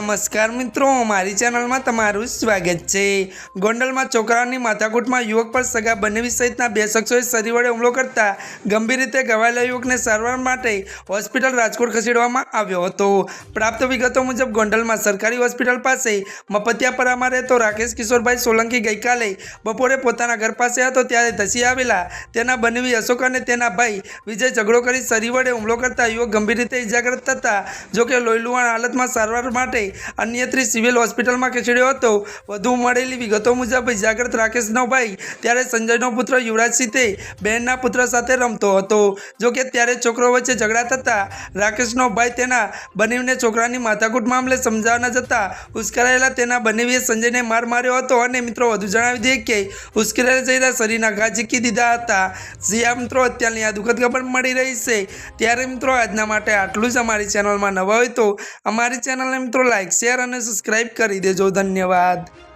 नमस्कार मित्रों, मारी चैनल में तमारू स्वागत है। गोंडल में छोकरानी माथाकूट में युवक पर सगा बनेवी सहित बे शख्सोए शरीर वडे हुमलो करता गंभीर रीते घवाયેલા युवक ने सारवार माटे होस्पिटल राजकोट खसेडवामां आव्यो हतो। प्राप्त विगतों मुजब गोंडल में सरकारी होस्पिटल पास मपतियापरामां रहेतो राकेश किशोरभाई सोलंकी गईकाले बपोरे पोताना घर पासे हतो त्यारे धसी आवेला तेना बनेवी अशोक अने तेना भाई विजय झगड़ो करी शरीर वडे हुमलो करता युवक गंभीर रीते इजाग्रस्त थता जो कि लोहीलुहाण हालत में सारवार माटे अन्यत्री सिविल होस्पिटल में खसेड्यो हतो। વધુ મળેલી વિગતો મુજબ જાગૃત રાકેશનો ભાઈ ત્યારે સંજયનો પુત્ર યુવરાજસિંહ તે બહેનના પુત્ર સાથે રમતો હતો। જો કે ત્યારે છોકરો વચ્ચે ઝઘડા થતા રાકેશનો ભાઈ તેના બનેવીને છોકરાની માથાકૂટ મામલે સમજાવવા ન જતા ઉશ્કેરાયેલા તેના બનેવીએ સંજયને માર માર્યો હતો। અને મિત્રો વધુ જણાવી દઈએ કે ઉશ્કેરાઈ જઈને શરીરના ઘા ઝીકી દીધા હતા। જ્યાં મિત્રો અત્યારની આ દુઃખદ ખબર મળી રહી છે ત્યારે મિત્રો આજના માટે આટલું જ। અમારી ચેનલમાં નવા હોય તો અમારી ચેનલને મિત્રો લાઈક શેર અને સબસ્ક્રાઈબ કરી દેજો। ધન્યવાદ।